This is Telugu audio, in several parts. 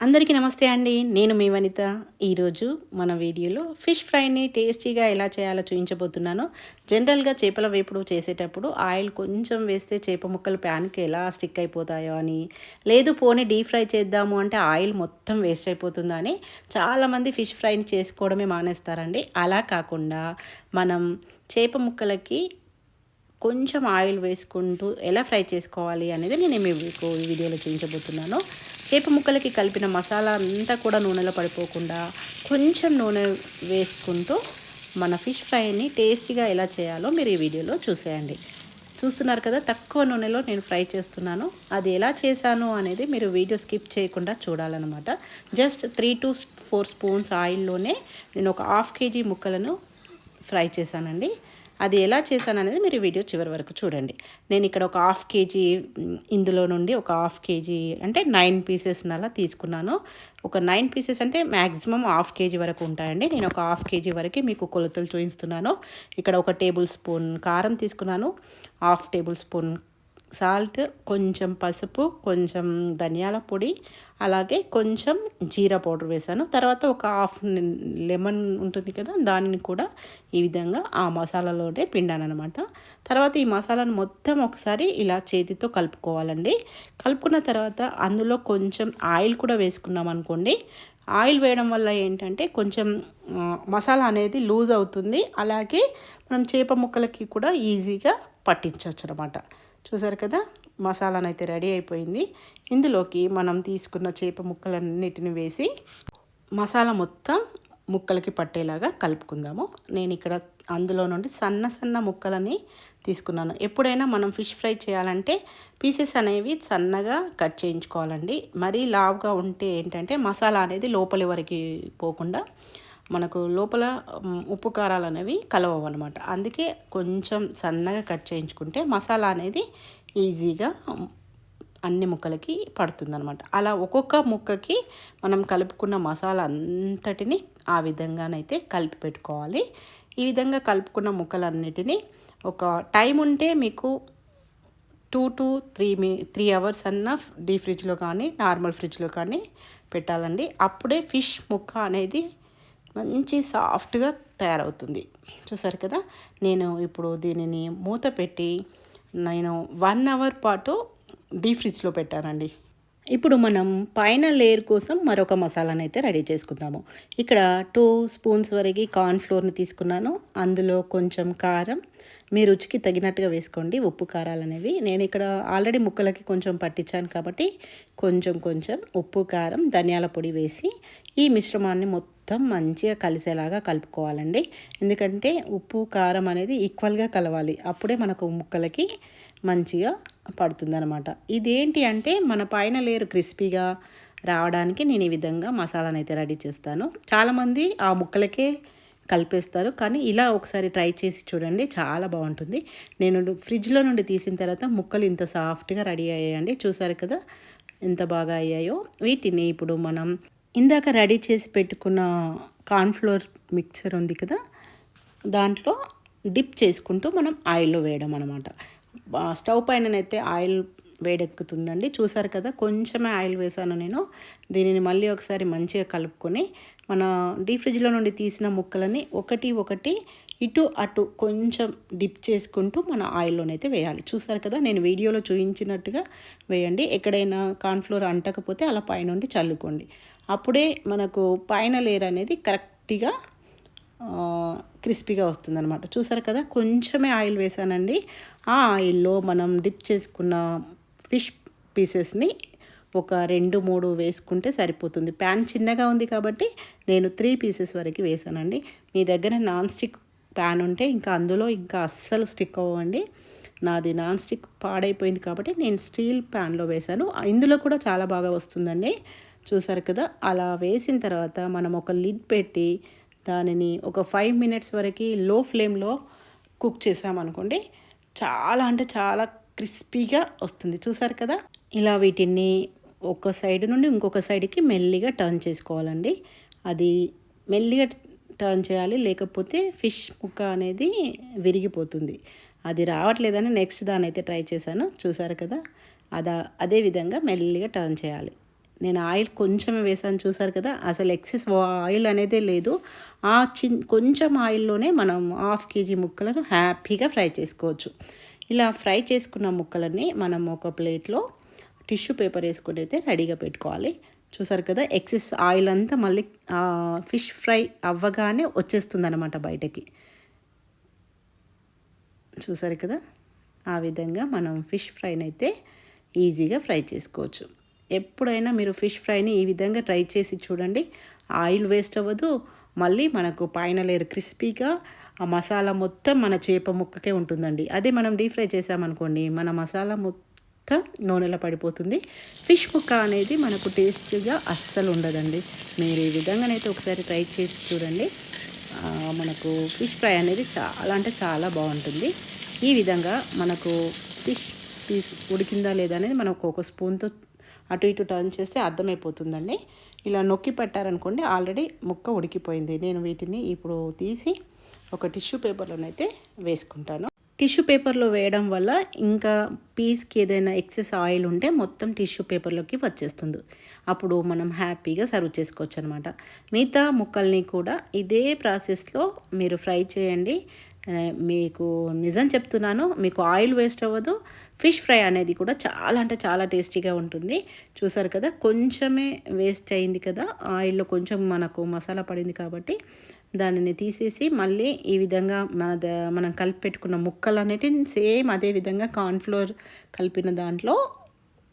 అందరికీ నమస్తే అండి. నేను మీ వనిత. ఈరోజు మన వీడియోలో ఫిష్ ఫ్రైని టేస్టీగా ఎలా చేయాలో చూయించబోతున్నాను. జనరల్‌గా చేపల వేపుడు చేసేటప్పుడు ఆయిల్ కొంచెం వేస్తే చేప ముక్కలు ప్యాన్‌కి ఎలా స్టిక్ అయిపోతాయో అని, లేదు పోనీ డీప్ ఫ్రై చేద్దాము అంటే ఆయిల్ మొత్తం వేస్ట్ అయిపోతుందని చాలామంది ఫిష్ ఫ్రైని చేసుకోవడమే మానేస్తారండి. అలా కాకుండా మనం చేప ముక్కలకి కొంచెం ఆయిల్ వేసుకుంటూ ఎలా ఫ్రై చేసుకోవాలి అనేది నేను మీకు ఈ వీడియోలో చూపించబోతున్నాను. చేప ముక్కలకి కలిపిన మసాలా అంతా కూడా నూనెలో పడిపోకుండా కొంచెం నూనె వేసుకుంటూ మన ఫిష్ ఫ్రైని టేస్టీగా ఎలా చేయాలో మీరు ఈ వీడియోలో చూసేయండి. చూస్తున్నారు కదా, తక్కువ నూనెలో నేను ఫ్రై చేస్తున్నాను. అది ఎలా చేశాను అనేది మీరు వీడియో స్కిప్ చేయకుండా చూడాలన్నమాట. జస్ట్ 3 to 4 స్పూన్స్ ఆయిల్లోనే నేను ఒక హాఫ్ కేజీ ముక్కలను ఫ్రై చేశానండి. అది ఎలా చేశాననేది మీరు వీడియో చివరి వరకు చూడండి. నేను ఇక్కడ ఒక హాఫ్ కేజీ ఇందులో నుండి ఒక హాఫ్ కేజీ అంటే 9 పీసెస్ అలా తీసుకున్నాను. ఒక 9 పీసెస్ అంటే మ్యాక్సిమం హాఫ్ కేజీ వరకు ఉంటాయండి. నేను ఒక హాఫ్ కేజీ వరకు మీకు కొలతలు చూపిస్తున్నాను. ఇక్కడ ఒక టేబుల్ స్పూన్ కారం తీసుకున్నాను, హాఫ్ టేబుల్ స్పూన్ సాల్ట్, కొంచెం పసుపు, కొంచెం ధనియాల పొడి, అలాగే కొంచెం జీరా పౌడర్ వేసాను. తర్వాత ఒక హాఫ్ లెమన్ ఉంటుంది కదా, దానిని కూడా ఈ విధంగా ఆ మసాలాలోనే పిండానమాట. తర్వాత ఈ మసాలాను మొత్తం ఒకసారి ఇలా చేతితో కలుపుకోవాలండి. కలుపుకున్న తర్వాత అందులో కొంచెం ఆయిల్ కూడా వేసుకున్నాం అనుకోండి. ఆయిల్ వేయడం వల్ల ఏంటంటే కొంచెం మసాలా అనేది లూజ్ అవుతుంది. అలాగే మనం చేప ముక్కలకి కూడా ఈజీగా పట్టించవచ్చు అనమాట. చూసారు కదా, మసాలానైతే రెడీ అయిపోయింది. ఇందులోకి మనం తీసుకున్న చేప ముక్కలన్నిటిని వేసి మసాలా మొత్తం ముక్కలకి పట్టేలాగా కలుపుకుందాము. నేను ఇక్కడ అందులో నుండి సన్న సన్న ముక్కలని తీసుకున్నాను. ఎప్పుడైనా మనం ఫిష్ ఫ్రై చేయాలంటే పీసెస్ అనేవి సన్నగా కట్ చేయించుకోవాలండి. మరీ లావుగా ఉంటే ఏంటంటే మసాలా అనేది లోపలి వరకు పోకుండా మనకు లోపల ఉప్పు కారాలు అనేవి కలవవు అనమాట. అందుకే కొంచెం సన్నగా కట్ చేయించుకుంటే మసాలా అనేది ఈజీగా అన్ని ముక్కలకి పడుతుందనమాట. అలా ఒక్కొక్క ముక్కకి మనం కలుపుకున్న మసాలా అంతటిని ఆ విధంగానైతే కలిపి పెట్టుకోవాలి. ఈ విధంగా కలుపుకున్న ముక్కలన్నిటినీ ఒక టైం ఉంటే మీకు 2 to 3 అవర్స్ అన్న డీప్ ఫ్రిడ్జ్లో కానీ నార్మల్ ఫ్రిడ్జ్లో కానీ పెట్టాలండి. అప్పుడే ఫిష్ ముక్క అనేది మంచి సాఫ్ట్గా తయారవుతుంది. చూసారు కదా, నేను ఇప్పుడు దీనిని మూత పెట్టి నేను 1 అవర్ పాటు డీప్ ఫ్రిడ్జ్లో పెట్టానండి. ఇప్పుడు మనం పైన లేయర్ కోసం మరొక మసాలాను అయితే రెడీ చేసుకుందాము. ఇక్కడ 2 స్పూన్స్ వరకు కార్న్ ఫ్లోర్ని తీసుకున్నాను. అందులో కొంచెం కారం, మీ రుచికి తగినట్టుగా వేసుకోండి ఉప్పు కారాలు అనేవి. నేను ఇక్కడ ఆల్రెడీ ముక్కలకి కొంచెం పట్టించాను కాబట్టి కొంచెం కొంచెం ఉప్పు, కారం, ధనియాల పొడి వేసి ఈ మిశ్రమాన్ని మొత్తం మంచిగా కలిసేలాగా కలుపుకోవాలండి. ఎందుకంటే ఉప్పు, కారం అనేది ఈక్వల్గా కలవాలి. అప్పుడే మనకు ముక్కలకి మంచిగా పడుతుందనమాట. ఇదేంటి అంటే మన పైన లేయర్ క్రిస్పీగా రావడానికి నేను ఈ విధంగా మసాలాను అయితే రెడీ చేస్తాను. చాలామంది ఆ ముక్కలకే కలిపేస్తారు, కానీ ఇలా ఒకసారి ట్రై చేసి చూడండి, చాలా బాగుంటుంది. నేను ఫ్రిడ్జ్లో నుండి తీసిన తర్వాత ముక్కలు ఇంత సాఫ్ట్గా రెడీ అయ్యాయండి. చూసారు కదా ఎంత బాగా అయ్యాయో. వీటిని ఇప్పుడు మనం ఇందాక రెడీ చేసి పెట్టుకున్న కార్న్ఫ్లోర్ మిక్చర్ ఉంది కదా, దాంట్లో డిప్ చేసుకుంటూ మనం ఆయిల్లో వేయడం అనమాట. స్టవ్ పైననైతే ఆయిల్ వేడెక్కుతుందండి. చూసారు కదా, కొంచెమే ఆయిల్ వేసాను నేను. దీనిని మళ్ళీ ఒకసారి మంచిగా కలుపుకొని మన డీప్ ఫ్రిడ్జ్లో నుండి తీసిన ముక్కలని ఒకటి ఒకటి ఇటు అటు కొంచెం డిప్ చేసుకుంటూ మన ఆయిల్లోనైతే వేయాలి. చూసారు కదా, నేను వీడియోలో చూపించినట్టుగా వేయండి. ఎక్కడైనా కార్న్ఫ్లోర్ అంటకపోతే అలా పైనుండి చల్లుకోండి. అప్పుడే మనకు పైన లేయర్ అనేది కరెక్ట్గా క్రిస్పీగా వస్తుందన్నమాట. చూసారు కదా, కొంచెమే ఆయిల్ వేసానండి. ఆ ఆయిల్లో మనం డిప్ చేసుకున్న ఫిష్ పీసెస్ని ఒక 2-3 వేసుకుంటే సరిపోతుంది. ప్యాన్ చిన్నగా ఉంది కాబట్టి నేను 3 పీసెస్ వరకు వేసానండి. మీ దగ్గర నాన్ స్టిక్ ప్యాన్ ఉంటే ఇంకా అందులో ఇంకా అస్సలు స్టిక్ అవ్వండి. నాది నాన్ స్టిక్ పాడైపోయింది కాబట్టి నేను స్టీల్ ప్యాన్లో వేసాను. ఇందులో కూడా చాలా బాగా వస్తుందండి. చూసారు కదా, అలా వేసిన తర్వాత మనం ఒక లిడ్ పెట్టి దానిని ఒక 5 మినిట్స్ వరకు లో ఫ్లేమ్లో కుక్ చేసామనుకోండి, చాలా అంటే చాలా క్రిస్పీగా వస్తుంది. చూసారు కదా, ఇలా వీటిని ఒక సైడ్ నుండి ఇంకొక సైడ్కి మెల్లిగా టర్న్ చేసుకోవాలండి. అది మెల్లిగా టర్న్ చేయాలి, లేకపోతే ఫిష్ ముక్క అనేది విరిగిపోతుంది. అది రావట్లేదని నెక్స్ట్ దాన్ని అయితే ట్రై చేశాను. చూసారు కదా, అదే విధంగా మెల్లిగా టర్న్ చేయాలి. నేను ఆయిల్ కొంచెమే వేసాను చూసారు కదా, అసలు ఎక్సెస్ ఆయిల్ అనేదే లేదు. ఆ కొంచెం ఆయిల్లోనే మనం 1/2 kg ముక్కలను హ్యాపీగా ఫ్రై చేసుకోవచ్చు. ఇలా ఫ్రై చేసుకున్న ముక్కలన్నీ మనం ఒక ప్లేట్లో టిష్యూ పేపర్ వేసుకొని అయితే రెడీగా పెట్టుకోవాలి. చూసారు కదా, ఎక్సెస్ ఆయిల్ అంతా మళ్ళీ ఫిష్ ఫ్రై అవ్వగానే వచ్చేస్తుందన్నమాట బయటకి. చూసారు కదా, ఆ విధంగా మనం ఫిష్ ఫ్రైని అయితే ఈజీగా ఫ్రై చేసుకోవచ్చు. ఎప్పుడైనా మీరు ఫిష్ ఫ్రైని ఈ విధంగా ట్రై చేసి చూడండి. ఆయిల్ వేస్ట్ అవ్వదు, మళ్ళీ మనకు పైన లేయర్ క్రిస్పీగా ఆ మసాలా మొత్తం మన చేప ముక్కకే ఉంటుందండి. అదే మనం డీప్ ఫ్రై చేసామనుకోండి, మన మసాలా మొత్తం నూనెలో పడిపోతుంది. ఫిష్ ముక్క అనేది మనకు టేస్టీగా అస్సలు ఉండదండి. మీరు ఈ విధంగానైతే ఒకసారి ట్రై చేసి చూడండి. మనకు ఫిష్ ఫ్రై అనేది చాలా అంటే చాలా బాగుంటుంది. ఈ విధంగా మనకు ఫిష్ పీస్ ఉడికిందా లేదా అనేది మనకు ఒక స్పూన్తో అటు ఇటు టర్న్ చేస్తే అర్థమైపోతుందండి. ఇలా నొక్కి పెట్టారనుకోండి, ఆల్రెడీ ముక్క ఉడికిపోయింది. నేను వీటిని ఇప్పుడు తీసి ఒక టిష్యూ పేపర్లోనైతే వేసుకుంటాను. టిష్యూ పేపర్లో వేయడం వల్ల ఇంకా పీస్కి ఏదైనా ఎక్సెస్ ఆయిల్ ఉంటే మొత్తం టిష్యూ పేపర్లోకి వచ్చేస్తుంది. అప్పుడు మనం హ్యాపీగా సర్వ్ చేసుకోవచ్చు అనమాట. మిగతా ముక్కల్ని కూడా ఇదే ప్రాసెస్లో మీరు ఫ్రై చేయండి. మీకు నిజం చెప్తున్నాను, మీకు ఆయిల్ వేస్ట్ అవ్వదు. ఫిష్ ఫ్రై అనేది కూడా చాలా అంటే చాలా టేస్టీగా ఉంటుంది. చూసారు కదా, కొంచెమే వేస్ట్ అయింది కదా, ఆయిల్లో కొంచెం మనకు మసాలా పడింది కాబట్టి దానిని తీసేసి మళ్ళీ ఈ విధంగా మనం కలిపి పెట్టుకున్న ముక్కలు అనేటివి సేమ్ అదే విధంగా కార్న్ఫ్లోర్ కలిపిన దాంట్లో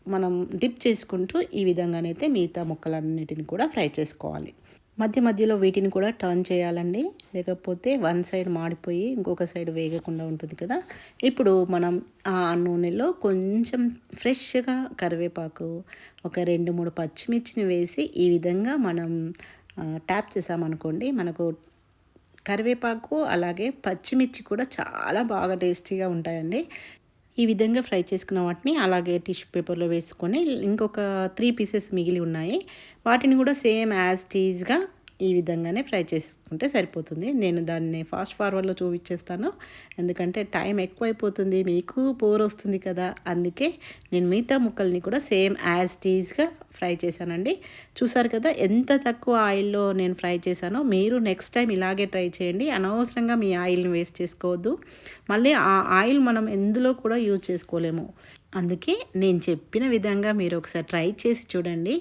మనం డిప్ చేసుకుంటూ ఈ విధంగానైతే మిగతా ముక్కలన్నిటిని కూడా ఫ్రై చేసుకోవాలి. మధ్య మధ్యలో వీటిని కూడా టర్న్ చేయాలండి, లేకపోతే వన్ సైడ్ మాడిపోయి ఇంకొక సైడ్ వేగకుండా ఉంటుంది కదా. ఇప్పుడు మనం ఆ నూనెలో కొంచెం ఫ్రెష్గా కరివేపాకు, ఒక 2-3 పచ్చిమిర్చిని వేసి ఈ విధంగా మనం ట్యాప్ చేసామనుకోండి, మనకు కరివేపాకు అలాగే పచ్చిమిర్చి కూడా చాలా బాగా టేస్టీగా ఉంటాయండి. ఈ విధంగా ఫ్రై చేసుకున్న వాటిని అలాగే టిష్యూ పేపర్లో వేసుకొని ఇంకొక 3 పీసెస్ మిగిలి ఉన్నాయి, వాటిని కూడా సేమ్ యాజ్ టీజ్గా ఈ విధంగానే ఫ్రై చేసుకుంటే సరిపోతుంది. నేను దాన్ని ఫాస్ట్ ఫార్వర్డ్లో చూపించేస్తాను, ఎందుకంటే టైం ఎక్కువైపోతుంది, మీకు బోర్ వస్తుంది కదా. అందుకే నేను మిగతా ముక్కల్ని కూడా సేమ్ యాజ్ టీజ్గా ఫ్రై చేశానండి. చూసారు కదా ఎంత తక్కువ ఆయిల్లో నేను ఫ్రై చేశానో. మీరు నెక్స్ట్ టైం ఇలాగే ట్రై చేయండి. అనవసరంగా మీ ఆయిల్ని వేస్ట్ చేసుకోవద్దు. మళ్ళీ ఆ ఆయిల్ మనం ఎందులో కూడా యూజ్ చేసుకోలేము. అందుకే నేను చెప్పిన విధంగా మీరు ఒకసారి ట్రై చేసి చూడండి.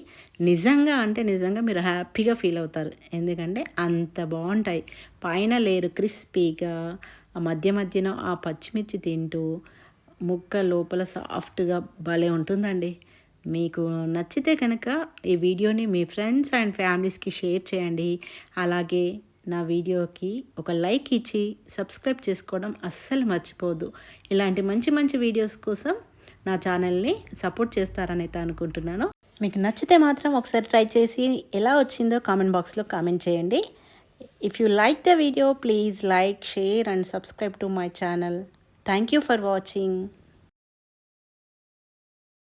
నిజంగా అంటే నిజంగా మీరు హ్యాపీగా ఫీల్ అవుతారు, ఎందుకంటే అంత బాగుంటాయి. పైన లేరు క్రిస్పీగా, మధ్య మధ్యన ఆ పచ్చిమిర్చి తింటూ ముక్క లోపల సాఫ్ట్గా భలే ఉంటుందండి. మీకు నచ్చితే కనుక ఈ వీడియోని మీ ఫ్రెండ్స్ అండ్ ఫ్యామిలీస్కి షేర్ చేయండి. అలాగే నా వీడియోకి ఒక లైక్ ఇచ్చి సబ్స్క్రైబ్ చేసుకోవడం అస్సలు మర్చిపోవద్దు. ఇలాంటి మంచి మంచి వీడియోస్ కోసం నా ఛానల్ని సపోర్ట్ చేస్తారని అయితే అనుకుంటున్నాను. మీకు నచ్చితే మాత్రం ఒకసారి ట్రై చేసి ఎలా వచ్చిందో కామెంట్ బాక్స్లో కామెంట్ చేయండి. If you like the video, please like, share and subscribe to my channel. Thank you for watching.